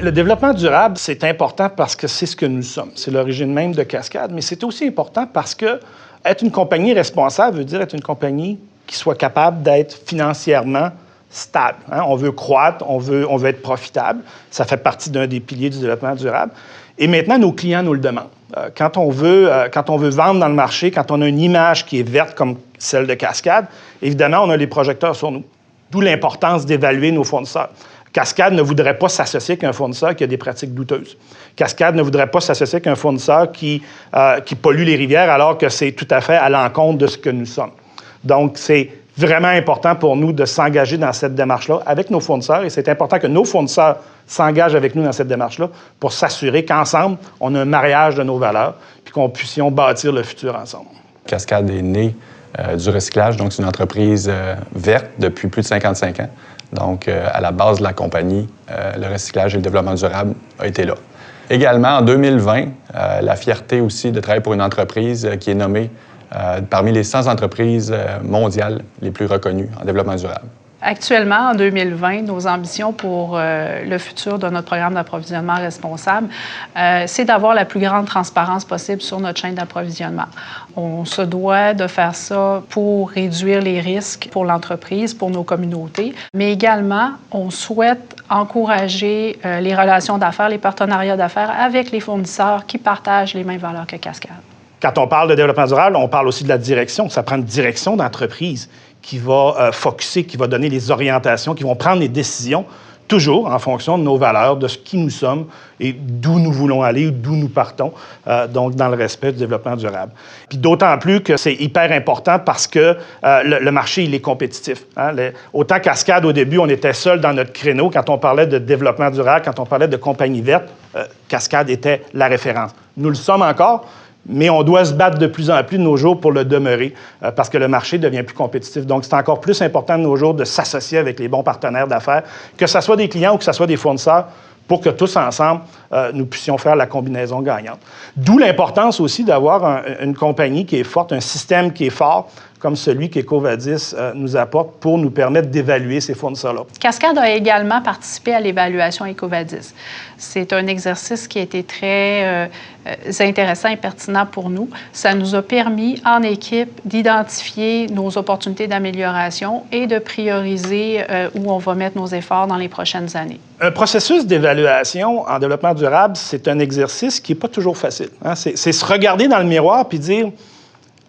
Le développement durable, c'est important parce que c'est ce que nous sommes. C'est l'origine même de Cascade, mais c'est aussi important parce que être une compagnie responsable veut dire être une compagnie qui soit capable d'être financièrement stable. Hein? On veut croître, on veut être profitable. Ça fait partie d'un des piliers du développement durable. Et maintenant, nos clients nous le demandent. Quand on veut vendre dans le marché, quand on a une image qui est verte comme celle de Cascade, évidemment, on a les projecteurs sur nous. D'où l'importance d'évaluer nos fournisseurs. Cascade ne voudrait pas s'associer avec un fournisseur qui a des pratiques douteuses. Cascade ne voudrait pas s'associer avec un fournisseur qui pollue les rivières alors que c'est tout à fait à l'encontre de ce que nous sommes. Donc, c'est vraiment important pour nous de s'engager dans cette démarche-là avec nos fournisseurs et c'est important que nos fournisseurs s'engagent avec nous dans cette démarche-là pour s'assurer qu'ensemble, on a un mariage de nos valeurs puis qu'on puisse bâtir le futur ensemble. Cascade est née du recyclage, donc c'est une entreprise verte depuis plus de 55 ans. Donc, à la base de la compagnie, le recyclage et le développement durable a été là. Également, en 2020, la fierté aussi de travailler pour une entreprise qui est nommée parmi les 100 entreprises mondiales les plus reconnues en développement durable. Actuellement, en 2020, nos ambitions pour le futur de notre programme d'approvisionnement responsable, c'est d'avoir la plus grande transparence possible sur notre chaîne d'approvisionnement. On se doit de faire ça pour réduire les risques pour l'entreprise, pour nos communautés, mais également, on souhaite encourager les relations d'affaires, les partenariats d'affaires avec les fournisseurs qui partagent les mêmes valeurs que Cascade. Quand on parle de développement durable, on parle aussi de la direction. Ça prend une direction d'entreprise qui va focusser, qui va donner les orientations, qui vont prendre les décisions, toujours en fonction de nos valeurs, de ce qui nous sommes et d'où nous voulons aller ou d'où nous partons, donc dans le respect du développement durable. Puis d'autant plus que c'est hyper important parce que le marché, il est compétitif. Hein? Autant Cascade, au début, on était seul dans notre créneau. Quand on parlait de développement durable, quand on parlait de compagnie verte, Cascade était la référence. Nous le sommes encore, mais on doit se battre de plus en plus de nos jours pour le demeurer parce que le marché devient plus compétitif. Donc, c'est encore plus important de nos jours de s'associer avec les bons partenaires d'affaires, que ce soit des clients ou que ce soit des fournisseurs, pour que tous ensemble, nous puissions faire la combinaison gagnante. D'où l'importance aussi d'avoir une compagnie qui est forte, un système qui est fort, comme celui qu'Ecovadis nous apporte pour nous permettre d'évaluer ces fournisseurs-là. Cascade a également participé à l'évaluation Ecovadis. C'est un exercice qui a été très intéressant et pertinent pour nous. Ça nous a permis, en équipe, d'identifier nos opportunités d'amélioration et de prioriser où on va mettre nos efforts dans les prochaines années. Un processus d'évaluation en développement durable, c'est un exercice qui n'est pas toujours facile. Hein? C'est se regarder dans le miroir puis dire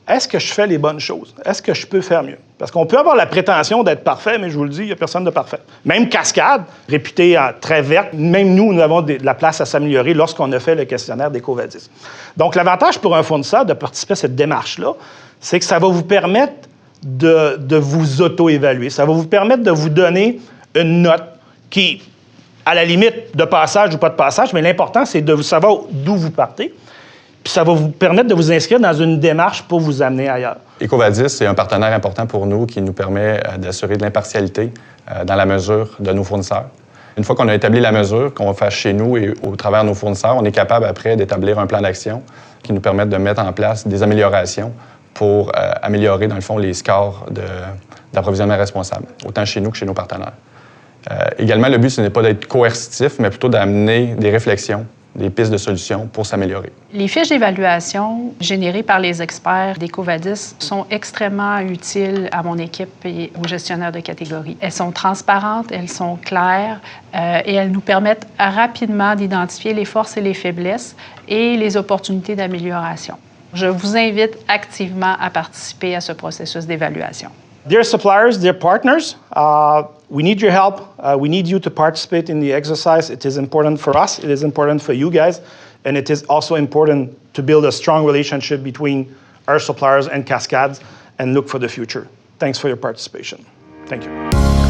est-ce que je fais les bonnes choses? Est-ce que je peux faire mieux? Parce qu'on peut avoir la prétention d'être parfait, mais je vous le dis, il n'y a personne de parfait. Même Cascade, réputée très verte, même nous avons de la place à s'améliorer lorsqu'on a fait le questionnaire d'Ecovadis. Donc, l'avantage pour un fournisseur de participer à cette démarche-là, c'est que ça va vous permettre de vous auto-évaluer. Ça va vous permettre de vous donner une note qui, à la limite, de passage ou pas de passage, mais l'important, c'est de savoir d'où vous partez. Puis ça va vous permettre de vous inscrire dans une démarche pour vous amener ailleurs. Ecovadis, c'est un partenaire important pour nous qui nous permet d'assurer de l'impartialité dans la mesure de nos fournisseurs. Une fois qu'on a établi la mesure, qu'on fasse chez nous et au travers de nos fournisseurs, on est capable après d'établir un plan d'action qui nous permette de mettre en place des améliorations pour améliorer, dans le fond, les scores d'approvisionnement responsable, autant chez nous que chez nos partenaires. Également, le but, ce n'est pas d'être coercitif, mais plutôt d'amener des réflexions, des pistes de solutions pour s'améliorer. Les fiches d'évaluation générées par les experts d'Ecovadis sont extrêmement utiles à mon équipe et aux gestionnaires de catégorie. Elles sont transparentes, elles sont claires et elles nous permettent rapidement d'identifier les forces et les faiblesses et les opportunités d'amélioration. Je vous invite activement à participer à ce processus d'évaluation. Dear suppliers, dear partners, we need your help. We need you to participate in the exercise. It is important for us. It is important for you guys. And it is also important to build a strong relationship between our suppliers and Cascade and look for the future. Thanks for your participation. Thank you.